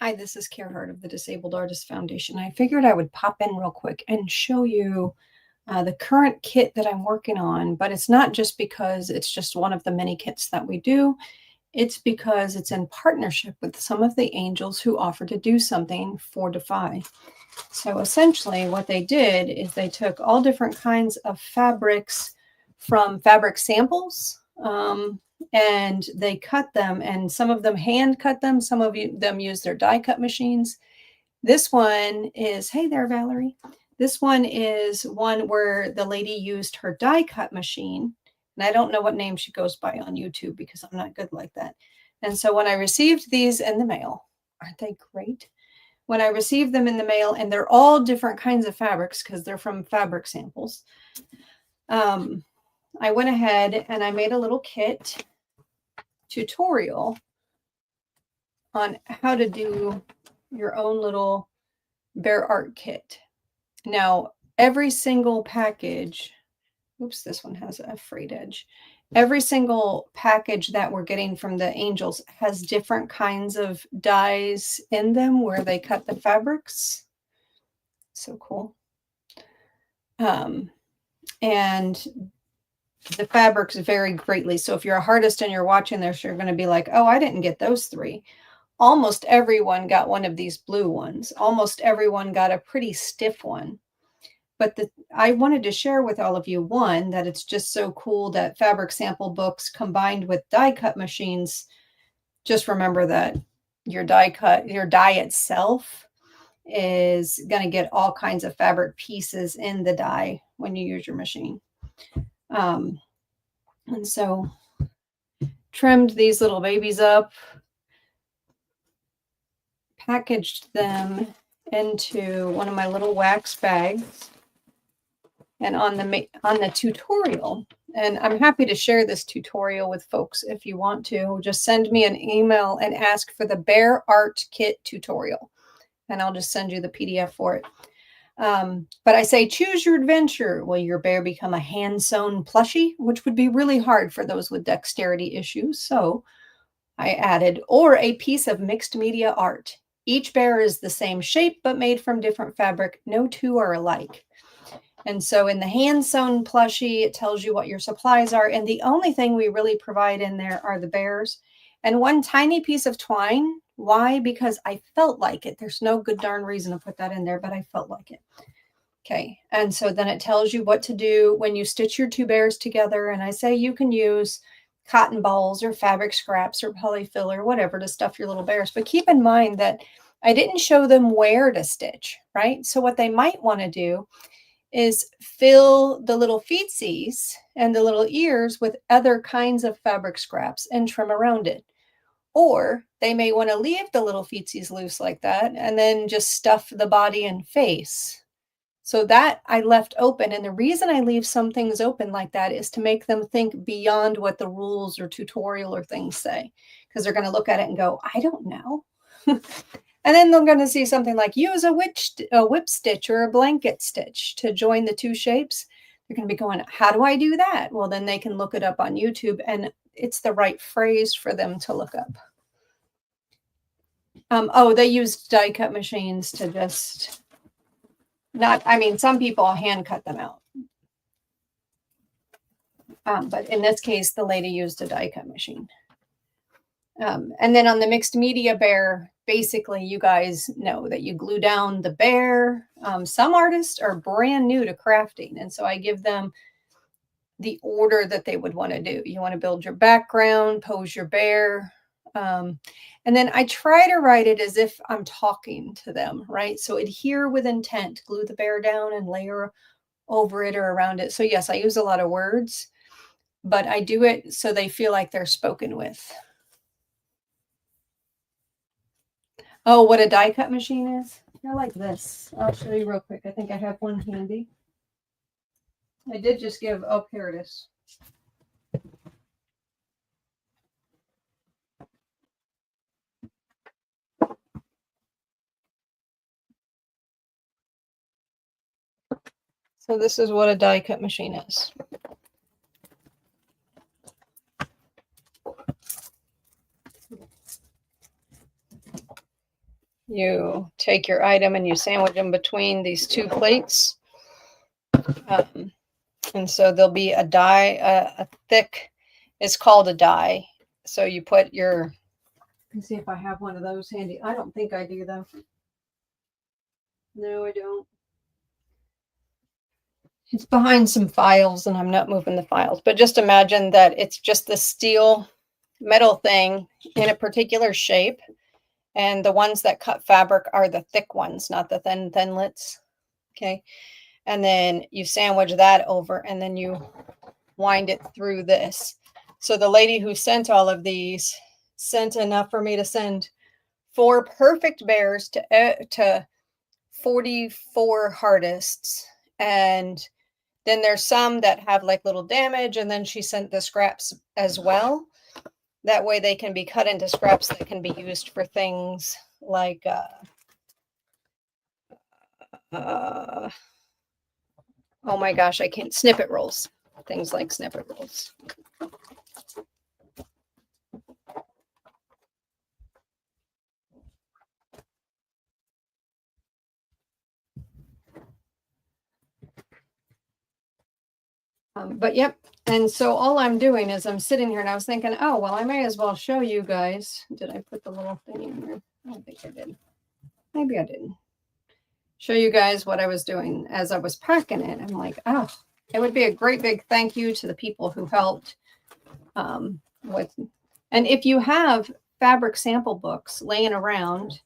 Hi, this is Hart of the Disabled Artist Foundation. I figured I would pop in real quick and show you the current kit that I'm working on, but it's not just because it's just one of the many kits that we do. It's because it's in partnership with some of the angels who offer to do something for dAFi. So essentially what they did is they took all different kinds of fabrics from fabric samples, and they cut them, and some of them hand cut them. Some of them use their die cut machines. This one is, hey there, Valerie. This one is one where the lady used her die cut machine. And I don't know what name she goes by on YouTube because I'm not good like that. And so when I received these in the mail, aren't they great? When I received them in the mail, and they're all different kinds of fabrics because they're from fabric samples, I went ahead and I made a little kit tutorial on how to do your own little bear art kit. Now, every single package, oops, this one has a frayed edge. Every single package that we're getting from the angels has different kinds of dies in them where they cut the fabrics. So cool. And the fabrics vary greatly. So if you're a Hartist and you're watching this, you're going to be like, oh, I didn't get those three. Almost everyone got one of these blue ones. Almost everyone got a pretty stiff one. But I wanted to share with all of you, one, that it's just so cool that fabric sample books combined with die cut machines. Just remember that your die itself is going to get all kinds of fabric pieces in the die when you use your machine. And so trimmed these little babies up, packaged them into one of my little wax bags. And on the tutorial, and I'm happy to share this tutorial with folks if you want to, just send me an email and ask for the Bear Art Kit tutorial, and I'll just send you the PDF for it. But I say, choose your adventure. Will your bear become a hand-sewn plushie, which would be really hard for those with dexterity issues? So I added, or a piece of mixed media art. Each bear is the same shape, but made from different fabric. No two are alike. And so in the hand-sewn plushie, it tells you what your supplies are. And the only thing we really provide in there are the bears and one tiny piece of twine. Why? Because I felt like it. There's no good darn reason to put that in there, but I felt like it. Okay. And so then it tells you what to do when you stitch your two bears together. And I say you can use cotton balls or fabric scraps or polyfill or whatever to stuff your little bears. But keep in mind that I didn't show them where to stitch, right? So what they might want to do is fill the little feetsies and the little ears with other kinds of fabric scraps and trim around it. Or they may want to leave the little feetsies loose like that and then just stuff the body and face. So that I left open. And the reason I leave some things open like that is to make them think beyond what the rules or tutorial or things say, because they're going to look at it and go, I don't know. And then they're going to see something like use a whip stitch or a blanket stitch to join the two shapes. They're going to be going, how do I do that? Well, then they can look it up on YouTube, and it's the right phrase for them to look up. Oh, they use die cut machines to just some people hand cut them out. But in this case, the lady used a die cut machine. And then on the mixed media bear, basically you guys know that you glue down the bear. Some artists are brand new to crafting, and so I give them the order that they would want to do. You want to build your background, pose your bear, and then I try to write it as if I'm talking to them, right? So adhere with intent, glue the bear down and layer over it or around it. So yes, I use a lot of words, but I do it so they feel like they're spoken with. Oh, what a die cut machine is? They're like this. I'll show you real quick. I think I have one handy. I did just give, oh, here it is. So this is what a die cut machine is. you take your item and you sandwich them between these two plates. And so there'll be a die, a thick, it's called a die. So you put your, let's see if I have one of those handy. I don't think I do though. No, I don't. It's behind some files and I'm not moving the files, but just imagine that it's just the steel metal thing in a particular shape. And the ones that cut fabric are the thick ones, not the thinlets. Okay. And then you sandwich that over and then you wind it through this. So the lady who sent all of these sent enough for me to send 4 perfect bears to 44 Hartists. And then there's some that have like little damage. And then she sent the scraps as well. That way they can be cut into scraps that can be used for things like oh my gosh, I can't, snippet rolls. Things like snippet rolls. But yep. And so all I'm doing is I'm sitting here and I was thinking, oh, well, I may as well show you guys. Did I put the little thing in here? I don't think I did. Maybe I didn't. Show you guys what I was doing as I was packing it. I'm like, oh, it would be a great big thank you to the people who helped with. And if you have fabric sample books laying around,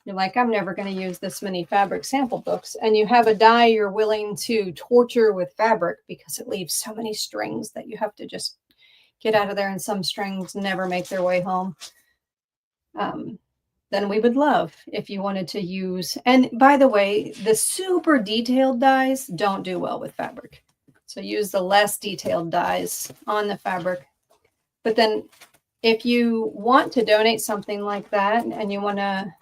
you're like, I'm never going to use this many fabric sample books. And you have a dye you're willing to torture with fabric because it leaves so many strings that you have to just get out of there. And some strings never make their way home. Then we would love if you wanted to use. And by the way, the super detailed dyes don't do well with fabric. So use the less detailed dyes on the fabric. But then if you want to donate something like that and you want to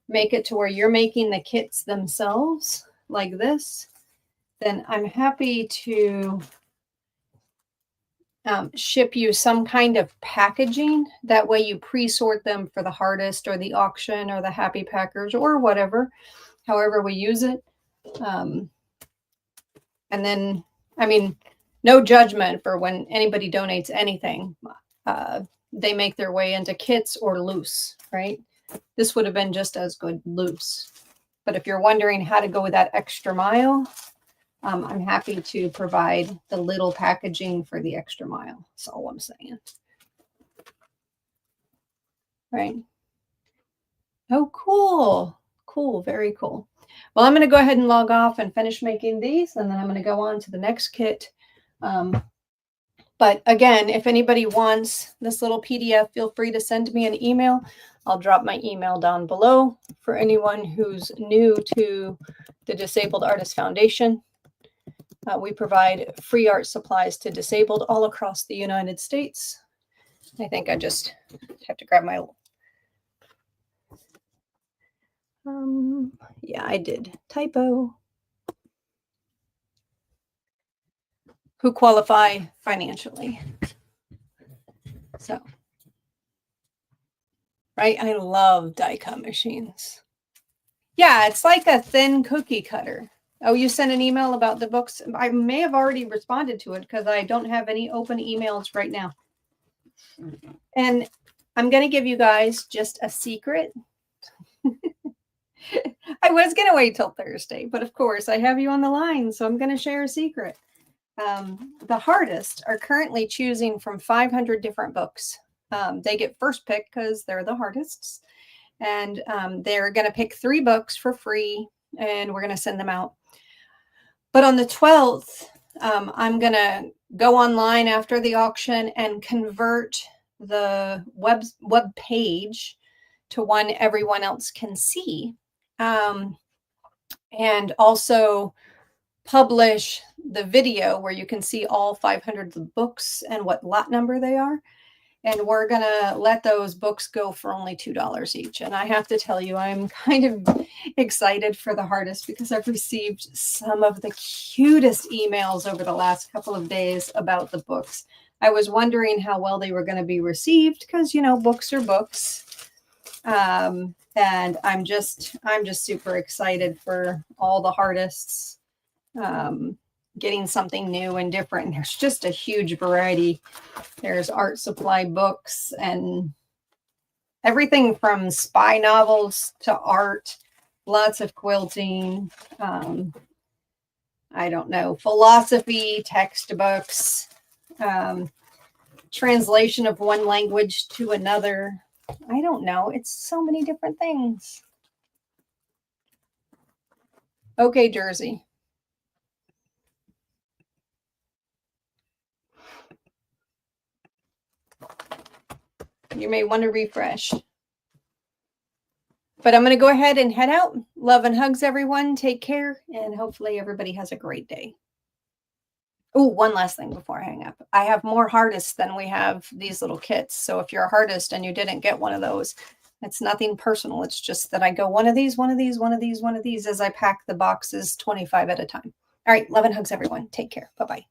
make it to where you're making the kits themselves like this, then I'm happy to ship you some kind of packaging. That way you pre-sort them for the Hartist or the auction or the Happy Packers or whatever, however we use it. And then, I mean, no judgment for when anybody donates anything. They make their way into kits or loose, right? This would have been just as good loose. But if you're wondering how to go that extra mile, I'm happy to provide the little packaging for the extra mile. That's all I'm saying. Right. Oh, cool. Cool. Very cool. Well, I'm going to go ahead and log off and finish making these, and then I'm going to go on to the next kit. But again, if anybody wants this little PDF, feel free to send me an email. I'll drop my email down below for anyone who's new to the Disabled Artist Foundation. We provide free art supplies to disabled all across the United States. I think I just have to grab my... yeah, I did. Typo. Who qualify financially. So, right? I love die cut machines. Yeah, it's like a thin cookie cutter. Oh, you sent an email about the books. I may have already responded to it because I don't have any open emails right now. And I'm going to give you guys just a secret. I was going to wait till Thursday, but of course I have you on the line, so I'm going to share a secret. The Hartist are currently choosing from 500 different books. They get first pick because they're the Hartists. And they're going to pick 3 books for free, and we're going to send them out. But on the 12th, I'm going to go online after the auction and convert the web page to one everyone else can see. And also publish the video where you can see all 500 of the books and what lot number they are. And we're going to let those books go for only $2 each. And I have to tell you, I'm kind of excited for the Hartist because I've received some of the cutest emails over the last couple of days about the books. I was wondering how well they were going to be received because, you know, books are books. And I'm just super excited for all the Hartists getting something new and different. There's just a huge variety. There's art supply books and everything from spy novels to art, lots of quilting, I don't know, philosophy, textbooks, translation of one language to another. I don't know. It's so many different things. Okay, Jersey. You may want to refresh. But I'm going to go ahead and head out. Love and hugs, everyone. Take care, and hopefully everybody has a great day. Oh, one last thing before I hang up. I have more Hartists than we have these little kits. So if you're a Hartist and you didn't get one of those, it's nothing personal. It's just that I go one of these, one of these, one of these, one of these as I pack the boxes 25 at a time. All right. Love and hugs, everyone. Take care. Bye-bye.